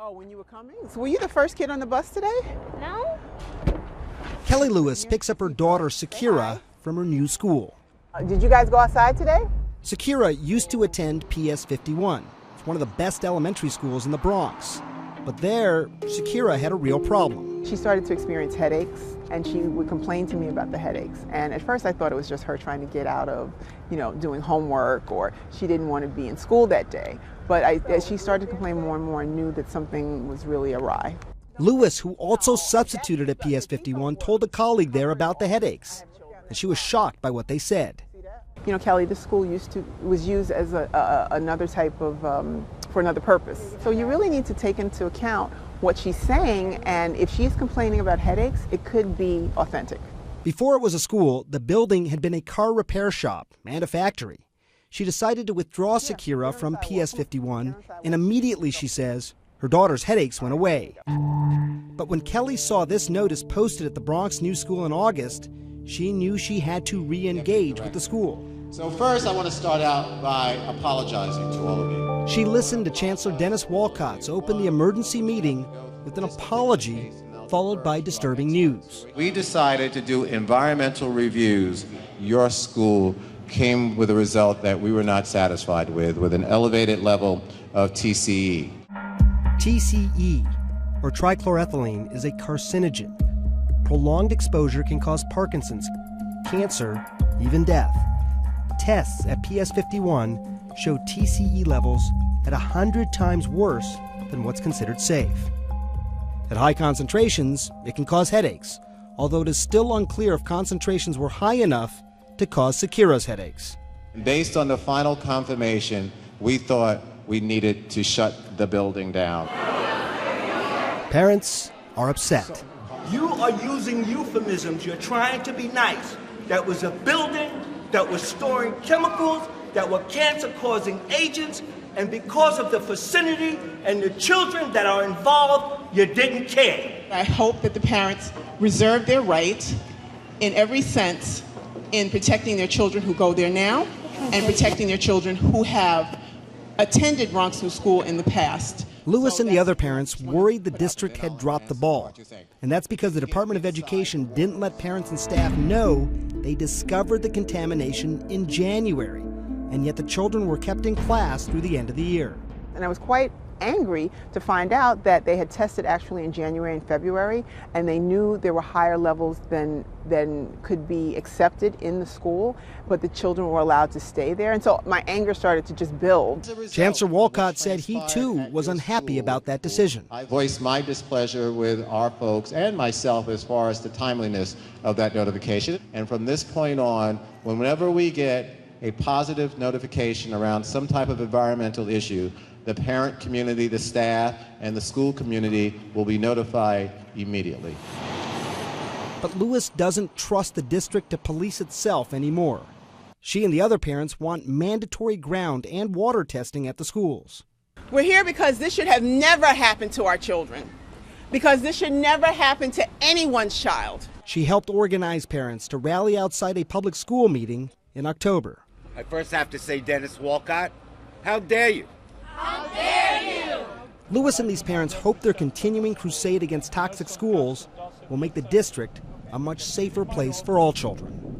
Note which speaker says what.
Speaker 1: Oh, when you were coming? So were you the first kid on the bus today?
Speaker 2: No.
Speaker 3: Kelly Lewis picks up her daughter, Sakira, from her new school.
Speaker 1: Did you guys go outside today?
Speaker 3: Sakira used to attend PS 51. It's one of the best elementary schools in the Bronx. But there, Sakira had a real problem.
Speaker 1: She started to experience headaches, and she would complain to me about the headaches. And at first I thought it was just her trying to get out of, doing homework, or she didn't want to be in school that day. But as she started to complain more and more, I knew that something was really awry.
Speaker 3: Lewis, who also substituted at PS 51, told a colleague there about the headaches. And she was shocked by what they said.
Speaker 1: Kelly, this school was used as another type of, for another purpose. So you really need to take into account what she's saying, and if she's complaining about headaches, it could be authentic.
Speaker 3: Before it was a school, the building had been a car repair shop and a factory. She decided to withdraw Sakira from PS 51, and immediately, she says, her daughter's headaches went away. But when Kelly saw this notice posted at the Bronx New School in August, she knew she had to re-engage with the school.
Speaker 4: So first, I want to start out by apologizing to all of you.
Speaker 3: She listened to Chancellor Dennis Walcott's open the emergency meeting with an apology, followed by disturbing news.
Speaker 4: We decided to do environmental reviews. Your school came with a result that we were not satisfied with an elevated level of TCE.
Speaker 3: TCE, or trichloroethylene, is a carcinogen. Prolonged exposure can cause Parkinson's, cancer, even death. Tests at PS 51 show TCE levels at 100 times worse than what's considered safe. At high concentrations, it can cause headaches, although it is still unclear if concentrations were high enough to cause Sakira's headaches.
Speaker 4: Based on the final confirmation, we thought we needed to shut the building down.
Speaker 3: Parents are upset.
Speaker 5: You are using euphemisms. You're trying to be nice. That was a building that was storing chemicals that were cancer-causing agents, and because of the vicinity and the children that are involved, you didn't care.
Speaker 1: I hope that the parents reserve their right in every sense in protecting their children who go there now and protecting their children who have attended Bronx New School in the past.
Speaker 3: Lewis and the other parents worried the district had dropped the ball. And that's because the Department of Education didn't let parents and staff know they discovered the contamination in January. And yet the children were kept in class through the end of the year.
Speaker 1: And I was quite angry to find out that they had tested actually in January and February, and they knew there were higher levels than could be accepted in the school, but the children were allowed to stay there. And so my anger started to just build.
Speaker 3: Chancellor Walcott said he too was unhappy about that decision.
Speaker 4: I voiced my displeasure with our folks and myself as far as the timeliness of that notification. And from this point on, whenever we get a positive notification around some type of environmental issue, the parent community, the staff, and the school community will be notified immediately.
Speaker 3: But Lewis doesn't trust the district to police itself anymore. She and the other parents want mandatory ground and water testing at the schools.
Speaker 1: We're here because this should have never happened to our children, because this should never happen to anyone's child.
Speaker 3: She helped organize parents to rally outside a public school meeting in October.
Speaker 6: I first have to say, Dennis Walcott, how dare you?
Speaker 2: How dare you?
Speaker 3: Lewis and these parents hope their continuing crusade against toxic schools will make the district a much safer place for all children.